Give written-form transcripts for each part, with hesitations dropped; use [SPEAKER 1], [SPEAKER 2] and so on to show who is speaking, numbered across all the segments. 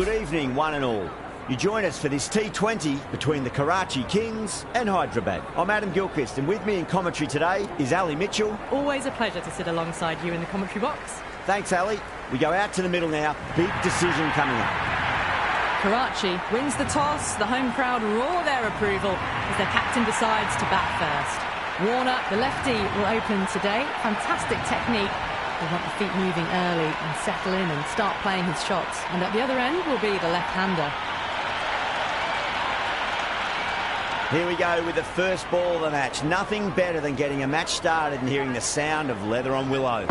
[SPEAKER 1] Good evening, one and all. You join us for this T20 between the Karachi Kings and Hyderabad. I'm Adam Gilchrist, and with me in commentary today is Ali Mitchell.
[SPEAKER 2] Always a pleasure to sit alongside you in the commentary box.
[SPEAKER 1] Thanks, Ali. We go out to the middle now. Big decision coming up.
[SPEAKER 2] Karachi wins the toss. The home crowd roar their approval as their captain decides to bat first. Warner, the lefty, will open today. Fantastic technique. He'll want the feet moving early and settle in and start playing his shots. And at the other end will be the left-hander.
[SPEAKER 1] Here we go with the first ball of the match. Nothing better than getting a match started and hearing the sound of leather on willow.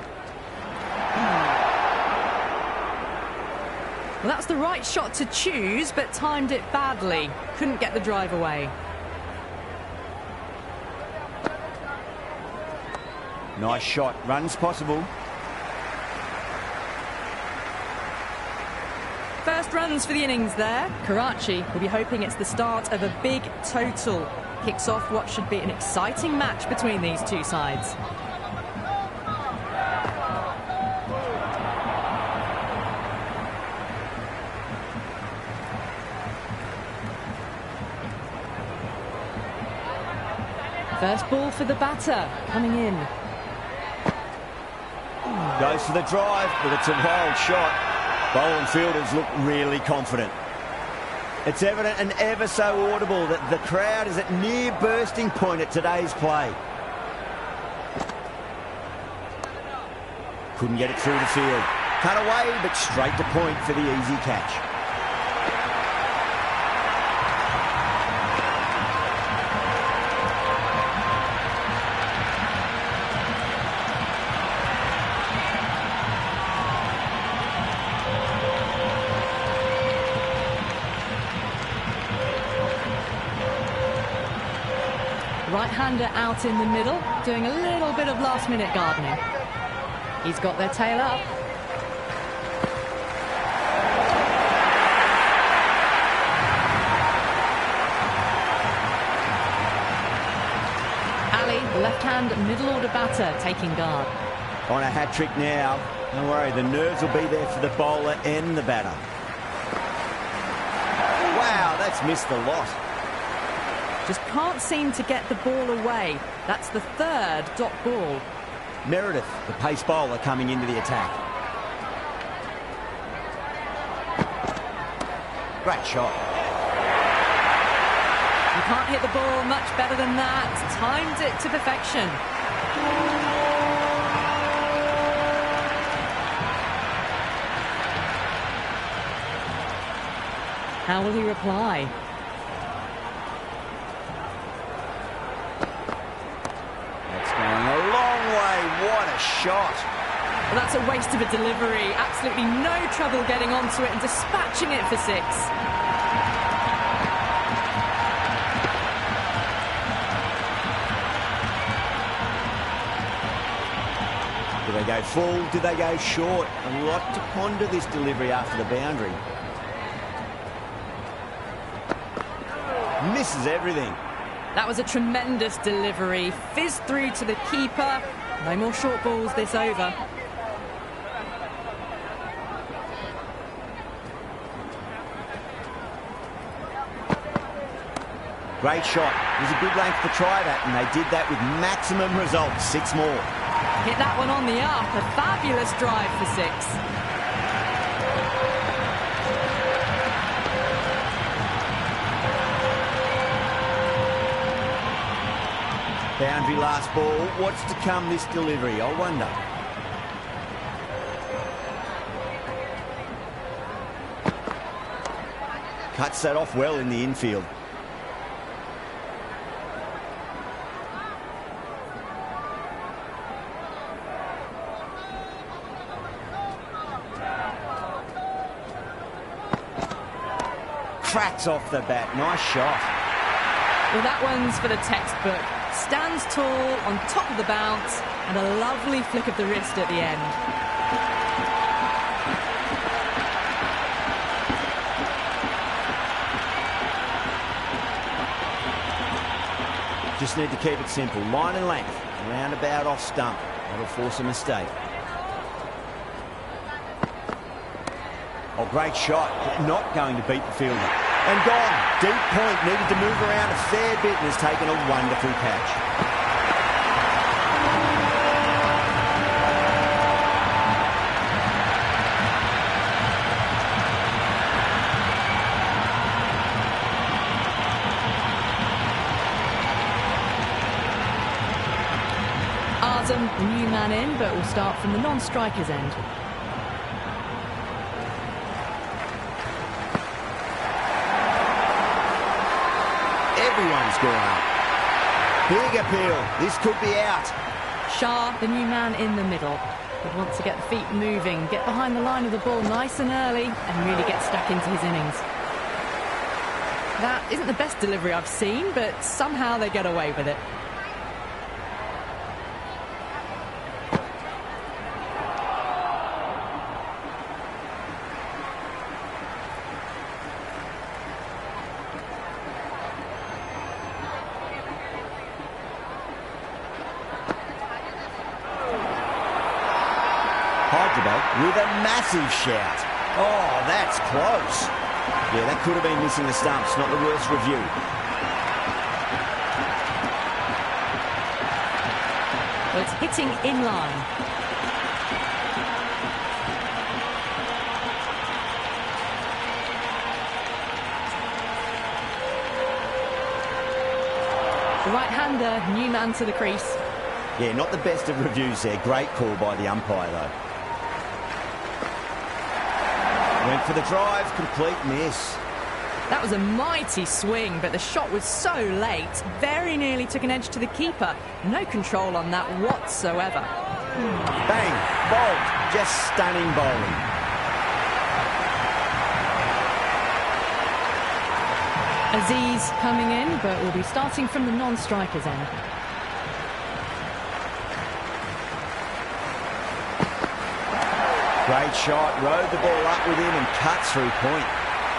[SPEAKER 2] Well, that's the right shot to choose, but timed it badly. Couldn't get the drive away.
[SPEAKER 1] Nice shot. Runs possible.
[SPEAKER 2] First runs for the innings there. Karachi will be hoping it's the start of a big total. Kicks off what should be an exciting match between these two sides. First ball for the batter, coming in.
[SPEAKER 1] Goes for the drive, but it's a wild shot. Bowling fielders look really confident. It's evident and ever so audible that the crowd is at near bursting point at today's play. Couldn't get it through the field. Cut away, but straight to point for the easy catch.
[SPEAKER 2] Right-hander out in the middle, doing a little bit of last-minute gardening. He's got their tail up. Ali, the left-hand middle-order batter, taking guard.
[SPEAKER 1] On a hat-trick now. Don't worry, the nerves will be there for the bowler and the batter. Wow, that's missed the lot.
[SPEAKER 2] Just can't seem to get the ball away. That's the third dot ball.
[SPEAKER 1] Meredith, the pace bowler, coming into the attack. Great shot.
[SPEAKER 2] You can't hit the ball much better than that. Timed it to perfection. How will he reply?
[SPEAKER 1] What a shot.
[SPEAKER 2] Well, that's a waste of a delivery. Absolutely no trouble getting onto it and dispatching it for six.
[SPEAKER 1] Do they go full? Do they go short? A lot to ponder this delivery after the boundary. Misses everything.
[SPEAKER 2] That was a tremendous delivery. Fizzed through to the keeper. No more short balls this over.
[SPEAKER 1] Great shot. It was a good length to try that, and they did that with maximum results. 6 more.
[SPEAKER 2] Hit that one on the up. A fabulous drive for 6.
[SPEAKER 1] Boundary last ball. What's to come this delivery, I wonder. Cuts that off well in the infield. Cracks off the bat. Nice shot.
[SPEAKER 2] Well, that one's for the textbook. Stands tall on top of the bounce and a lovely flick of the wrist at the end.
[SPEAKER 1] Just need to keep it simple. Line and length. Roundabout off stump. That'll force a mistake. Oh, great shot. Not going to beat the fielder. And gone. Deep point. Needed to move around a fair bit and has taken a wonderful catch.
[SPEAKER 2] The new man in, but will start from the non-striker's end.
[SPEAKER 1] Everyone's gone up. Big appeal. This could be out.
[SPEAKER 2] Shah, the new man in the middle, would want to get the feet moving, get behind the line of the ball nice and early, and really get stuck into his innings. That isn't the best delivery I've seen, but somehow they get away with it.
[SPEAKER 1] Hyderabad with a massive shout. Oh, that's close. Yeah, that could have been missing the stumps. Not the worst review.
[SPEAKER 2] Well, it's hitting in line. The right-hander, new man to the crease.
[SPEAKER 1] Yeah, not the best of reviews there. Great call by the umpire, though. Went for the drive, complete miss.
[SPEAKER 2] That was a mighty swing, but the shot was so late. Very nearly took an edge to the keeper. No control on that whatsoever.
[SPEAKER 1] Bang, bowled. Just stunning bowling.
[SPEAKER 2] Aziz coming in, but will be starting from the non-striker's end.
[SPEAKER 1] Great shot, rode the ball up with him and cuts through point.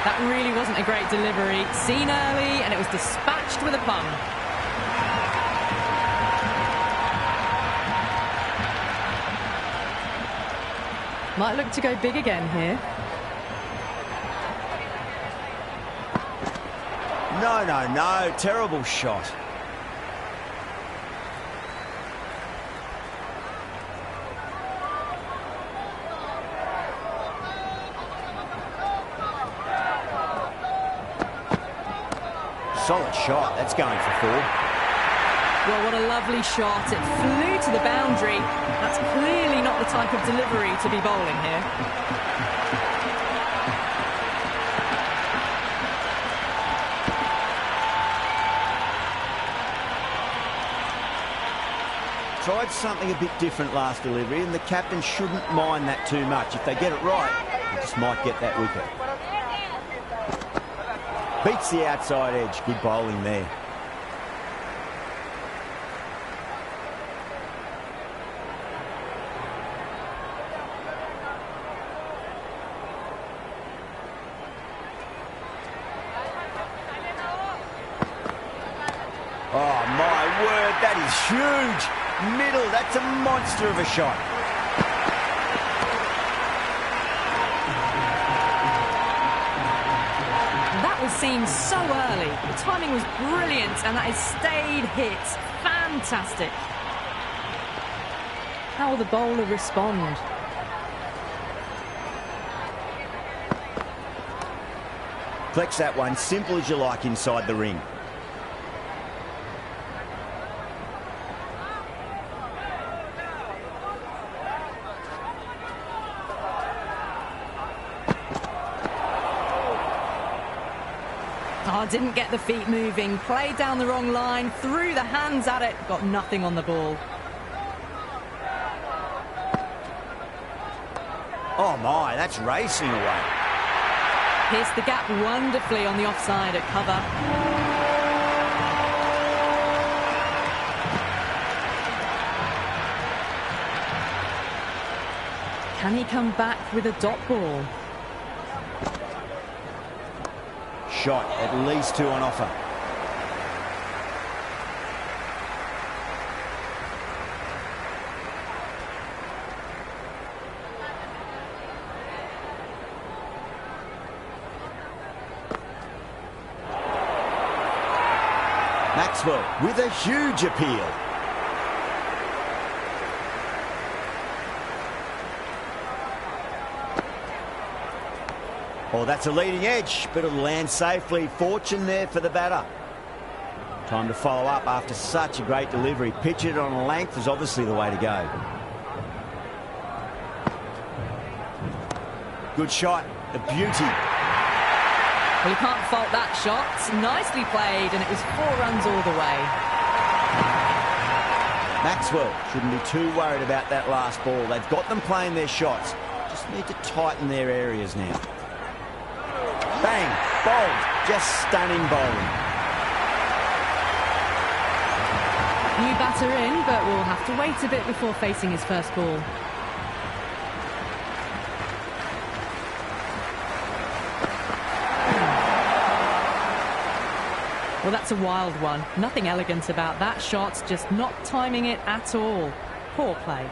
[SPEAKER 2] That really wasn't a great delivery. Seen early, and it was dispatched with a pun. Might look to go big again here.
[SPEAKER 1] No. Terrible shot. Solid shot. That's going for 4.
[SPEAKER 2] Well, what a lovely shot. It flew to the boundary. That's clearly not the type of delivery to be bowling here.
[SPEAKER 1] Tried something a bit different last delivery, and the captain shouldn't mind that too much. If they get it right, they just might get that wicket. Beats the outside edge. Good bowling there. Oh, my word, that is huge. Middle, that's a monster of a shot.
[SPEAKER 2] That was seen so early. The timing was brilliant, and that has stayed hit. Fantastic. How will the bowler respond?
[SPEAKER 1] Flex that one, simple as you like inside the ring.
[SPEAKER 2] Oh, didn't get the feet moving, played down the wrong line, threw the hands at it, got nothing on the ball.
[SPEAKER 1] Oh my, that's racing away.
[SPEAKER 2] Pierced the gap wonderfully on the offside at cover. Can he come back with a dot ball?
[SPEAKER 1] Shot, at least 2 on offer. Maxwell with a huge appeal. Oh, that's a leading edge, but it'll land safely. Fortune there for the batter. Time to follow up after such a great delivery. Pitch it on a length is obviously the way to go. Good shot, a beauty.
[SPEAKER 2] Well, you can't fault that shot. Nicely played, and it was 4 runs all the way.
[SPEAKER 1] Maxwell shouldn't be too worried about that last ball. They've got them playing their shots. Just need to tighten their areas now. Bang, bowled, just stunning bowling.
[SPEAKER 2] New batter in, but we'll have to wait a bit before facing his first ball. Well, that's a wild one. Nothing elegant about that shot, just not timing it at all. Poor play.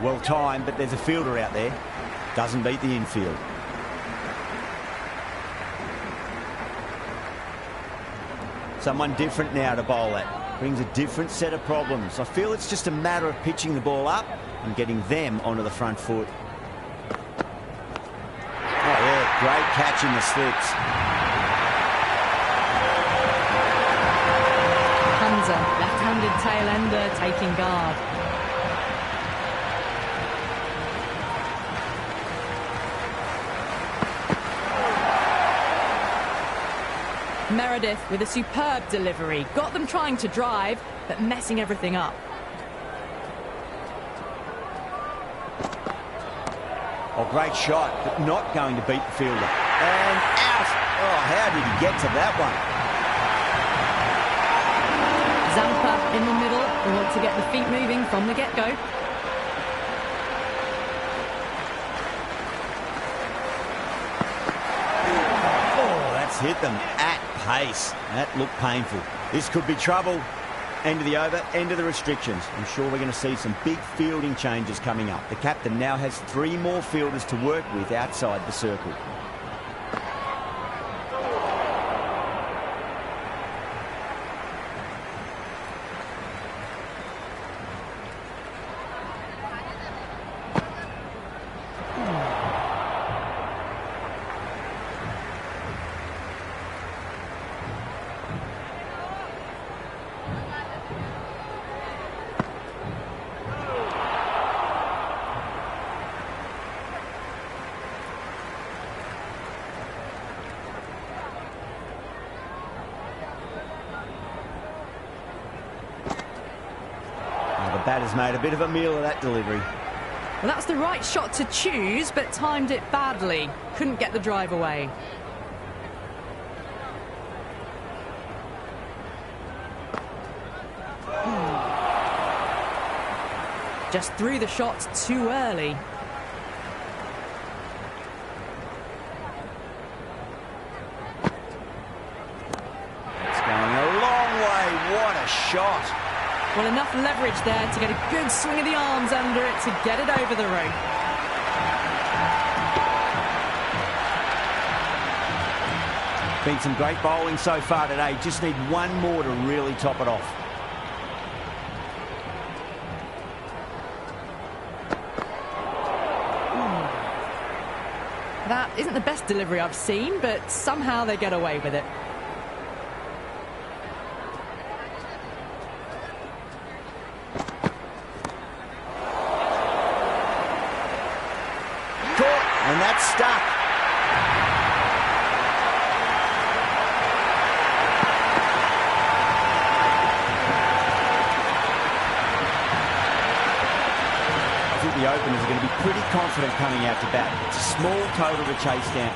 [SPEAKER 1] Well timed, but there's a fielder out there. Doesn't beat the infield. Someone different now to bowl at. Brings a different set of problems. I feel it's just a matter of pitching the ball up and getting them onto the front foot. Oh yeah, great catch in the slips.
[SPEAKER 2] Hamza, left-handed tail-ender, taking guard. Meredith with a superb delivery. Got them trying to drive, but messing everything up.
[SPEAKER 1] Oh, great shot, but not going to beat the fielder. And out. Oh, how did he get to that one?
[SPEAKER 2] Zampa in the middle. They want to get the feet moving from the get-go.
[SPEAKER 1] Oh, that's hit them at pace. That looked painful. This could be trouble. End of the over, end of the restrictions. I'm sure we're going to see some big fielding changes coming up. The captain now has 3 more fielders to work with outside the circle. The batter's made a bit of a meal of that delivery.
[SPEAKER 2] Well, that's the right shot to choose, but timed it badly. Couldn't get the drive away. Just threw the shot too early.
[SPEAKER 1] It's going a long way. What a shot.
[SPEAKER 2] Well, enough leverage there to get a good swing of the arms under it to get it over the rope.
[SPEAKER 1] Been some great bowling so far today. Just need one more to really top it off.
[SPEAKER 2] That isn't the best delivery I've seen, but somehow they get away with it.
[SPEAKER 1] And that's stuck. I think the openers are going to be pretty confident coming out to bat. It's a small total to chase down.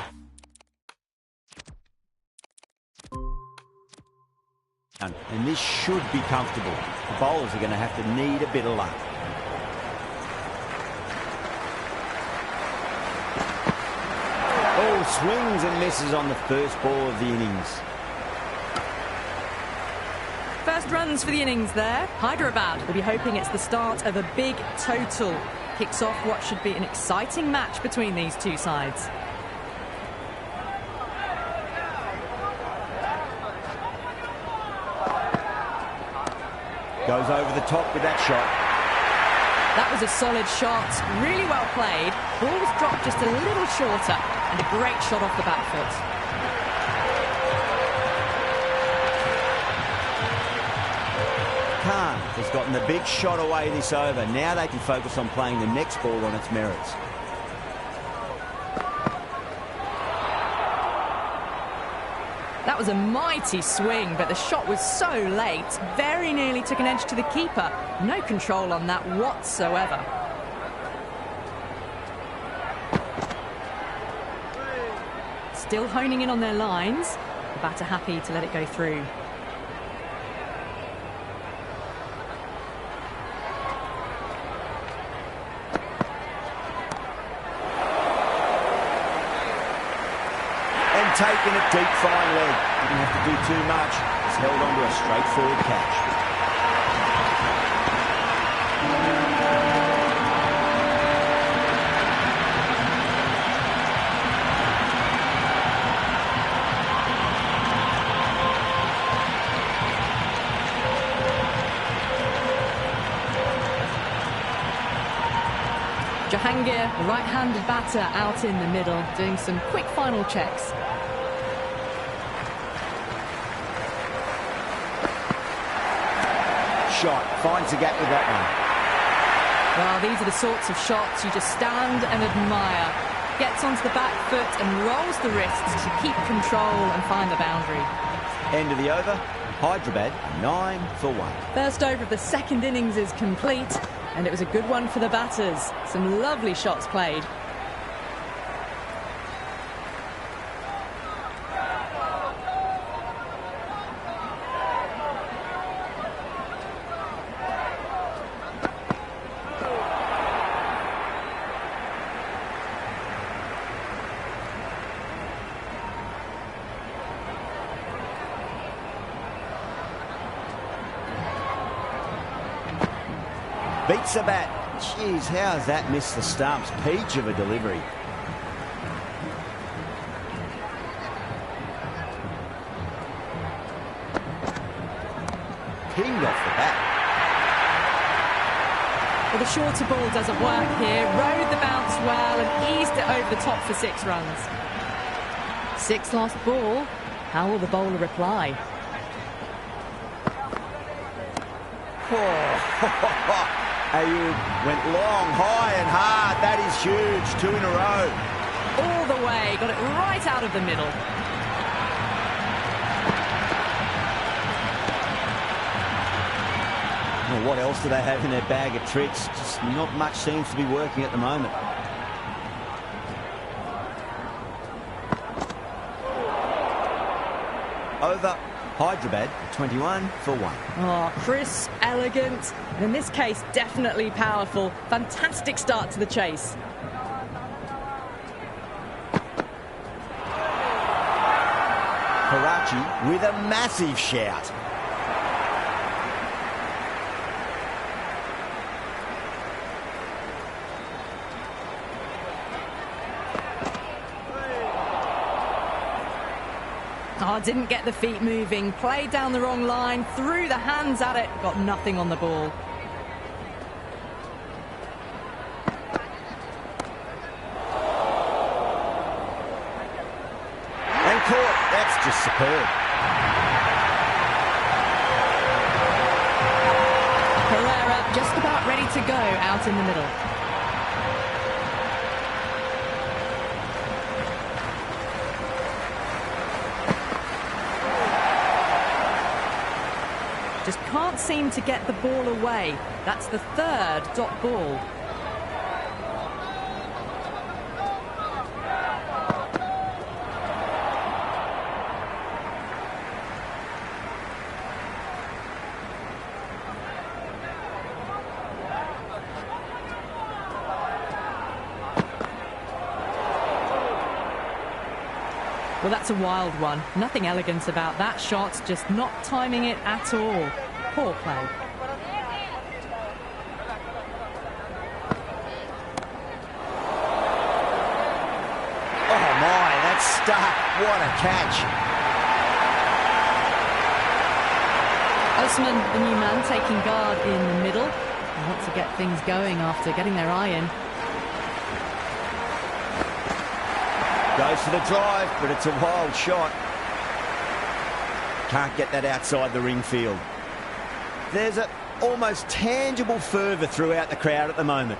[SPEAKER 1] And this should be comfortable. The bowlers are going to have to need a bit of luck. Oh, swings and misses on the first ball of the innings.
[SPEAKER 2] First runs for the innings there. Hyderabad will be hoping it's the start of a big total. Kicks off what should be an exciting match between these two sides.
[SPEAKER 1] Goes over the top with that shot.
[SPEAKER 2] That was a solid shot, really well played. Ball was dropped just a little shorter, and a great shot off the back foot.
[SPEAKER 1] Khan has gotten the big shot away this over. Now they can focus on playing the next ball on its merits.
[SPEAKER 2] That was a mighty swing, but the shot was so late. Very nearly took an edge to the keeper. No control on that whatsoever. Still honing in on their lines. The batter happy to let it go through.
[SPEAKER 1] Taking it deep, fine leg. Didn't have to do too much. It's held on to a straightforward catch.
[SPEAKER 2] Jahangir, the right-handed batter, out in the middle, doing some quick final checks.
[SPEAKER 1] Shot, finds the gap with that one.
[SPEAKER 2] Well, these are the sorts of shots you just stand and admire. Gets onto the back foot and rolls the wrists to keep control and find the boundary.
[SPEAKER 1] End of the over. Hyderabad 9 for 1.
[SPEAKER 2] First over of the second innings is complete, and it was a good one for the batters. Some lovely shots played.
[SPEAKER 1] Beats the bat. Jeez, how has that missed the stumps? Peach of a delivery. Pinged off the bat.
[SPEAKER 2] Well, the shorter ball doesn't work here. Rode the bounce well and eased it over the top for 6 runs. 6 last ball. How will the bowler reply?
[SPEAKER 1] Ayub went long, high and hard. That is huge. 2 in a row.
[SPEAKER 2] All the way. Got it right out of the middle.
[SPEAKER 1] Well, what else do they have in their bag of tricks? Just not much seems to be working at the moment. Over. Hyderabad 21 for 1.
[SPEAKER 2] Oh, crisp, elegant, and in this case, definitely powerful. Fantastic start to the chase.
[SPEAKER 1] Karachi with a massive shout.
[SPEAKER 2] Oh, didn't get the feet moving, played down the wrong line, threw the hands at it, got nothing on the ball.
[SPEAKER 1] And caught, that's just superb.
[SPEAKER 2] Pereira just about ready to go out in the middle. Just can't seem to get the ball away. That's the 3rd dot ball. Well, that's a wild one. Nothing elegant about that shot, just not timing it at all. Poor play.
[SPEAKER 1] Oh my, that's stuck. What a catch.
[SPEAKER 2] A Osman, the new man, taking guard in the middle. They want to get things going after getting their eye in.
[SPEAKER 1] Goes for the drive, but it's a wild shot. Can't get that outside the ring field. There's an almost tangible fervour throughout the crowd at the moment.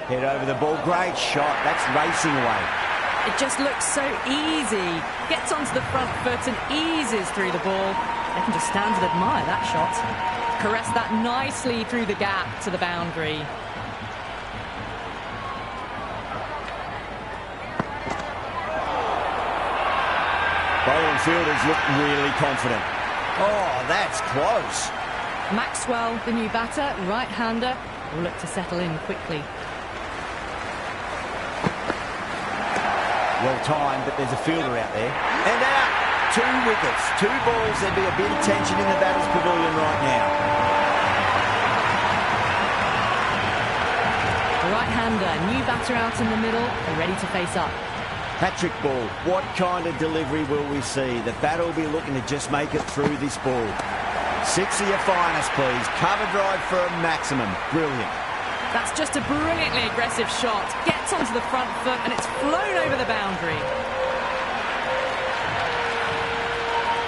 [SPEAKER 1] Head over the ball, great shot. That's racing away.
[SPEAKER 2] It just looks so easy. Gets onto the front foot and eases through the ball. They can just stand and admire that shot. Caress that nicely through the gap to the boundary.
[SPEAKER 1] Bowling fielders look really confident. Oh, that's close.
[SPEAKER 2] Maxwell, the new batter, right-hander, will look to settle in quickly.
[SPEAKER 1] Well timed, but there's a fielder out there. And out! 2 wickets, 2 balls. There'd be a bit of tension in the batter's pavilion right now.
[SPEAKER 2] The right-hander, new batter out in the middle, and ready to face up.
[SPEAKER 1] Hat-trick ball. What kind of delivery will we see? The batter will be looking to just make it through this ball. 6 of your finest, please. Cover drive for a maximum. Brilliant.
[SPEAKER 2] That's just a brilliantly aggressive shot. Gets onto the front foot and it's flown over the boundary.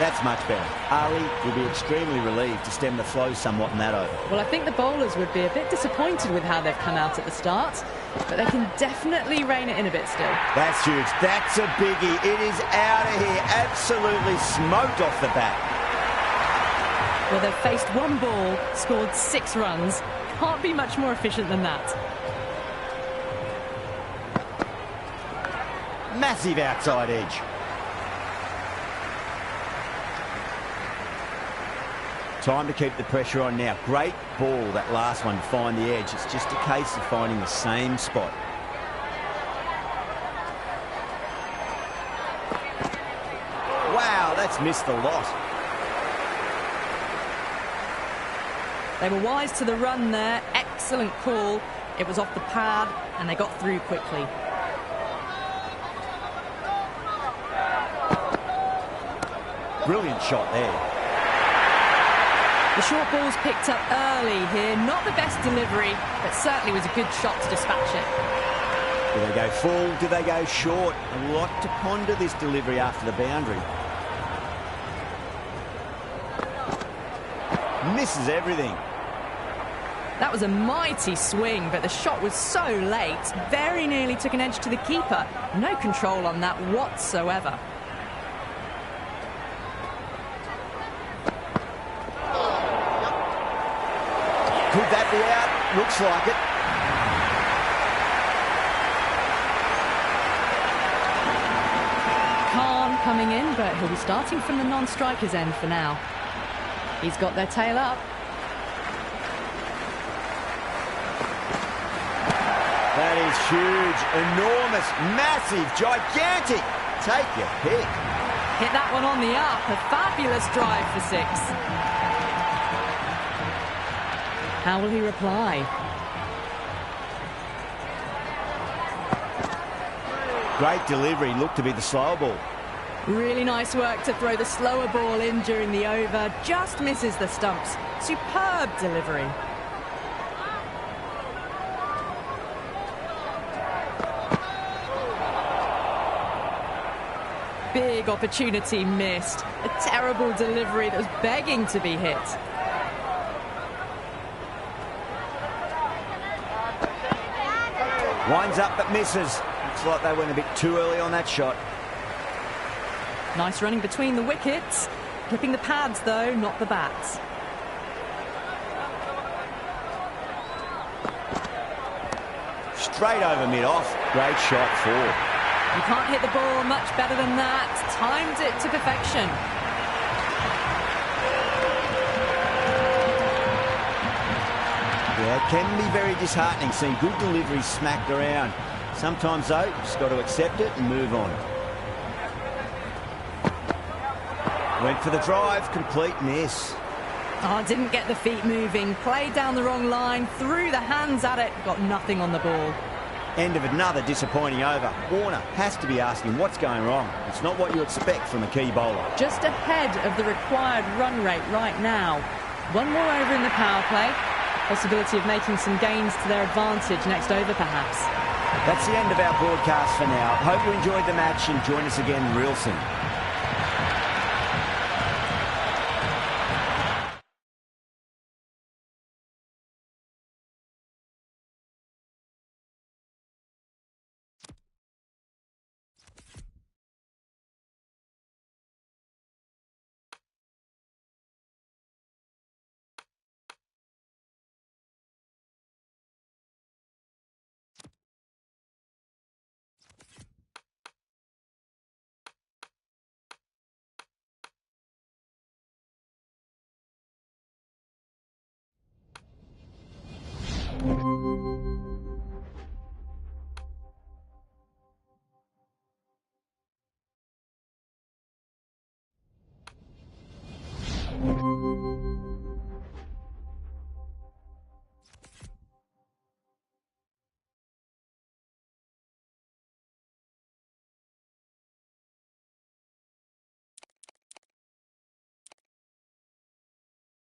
[SPEAKER 1] That's much better. Ali will be extremely relieved to stem the flow somewhat in that over.
[SPEAKER 2] Well, I think the bowlers would be a bit disappointed with how they've come out at the start, but they can definitely rein it in a bit still.
[SPEAKER 1] That's huge. That's a biggie. It is out of here. Absolutely smoked off the bat.
[SPEAKER 2] Well, they've faced 1 ball, scored 6 runs. Can't be much more efficient than that.
[SPEAKER 1] Massive outside edge. Time to keep the pressure on now. Great ball, that last one, to find the edge. It's just a case of finding the same spot. Wow, that's missed the lot.
[SPEAKER 2] They were wise to the run there. Excellent call. It was off the pad and they got through quickly.
[SPEAKER 1] Brilliant shot there.
[SPEAKER 2] The short ball's picked up early here. Not the best delivery, but certainly was a good shot to dispatch it.
[SPEAKER 1] Do they go full? Do they go short? A lot to ponder this delivery after the boundary. Misses everything.
[SPEAKER 2] That was a mighty swing, but the shot was so late. Very nearly took an edge to the keeper. No control on that whatsoever.
[SPEAKER 1] Could that be out? Looks like it.
[SPEAKER 2] Khan coming in, but he'll be starting from the non-striker's end for now. He's got their tail up.
[SPEAKER 1] That is huge, enormous, massive, gigantic. Take your pick.
[SPEAKER 2] Hit that one on the up. A fabulous drive for 6. How will he reply?
[SPEAKER 1] Great delivery, looked to be the slower ball.
[SPEAKER 2] Really nice work to throw the slower ball in during the over. Just misses the stumps. Superb delivery. Big opportunity missed. A terrible delivery that was begging to be hit.
[SPEAKER 1] Winds up but misses. Looks like they went a bit too early on that shot.
[SPEAKER 2] Nice running between the wickets. Clipping the pads though, not the bats.
[SPEAKER 1] Straight over mid-off. Great shot, 4.
[SPEAKER 2] You can't hit the ball much better than that. Timed it to perfection.
[SPEAKER 1] Yeah, it can be very disheartening seeing good deliveries smacked around. Sometimes, though, you've just got to accept it and move on. Went for the drive, complete miss.
[SPEAKER 2] Oh, didn't get the feet moving. Played down the wrong line, threw the hands at it, got nothing on the ball.
[SPEAKER 1] End of another disappointing over. Warner has to be asking what's going wrong. It's not what you expect from a key bowler.
[SPEAKER 2] Just ahead of the required run rate right now. One more over in the power play. Possibility of making some gains to their advantage next over, perhaps.
[SPEAKER 1] That's the end of our broadcast for now. Hope you enjoyed the match and join us again real soon.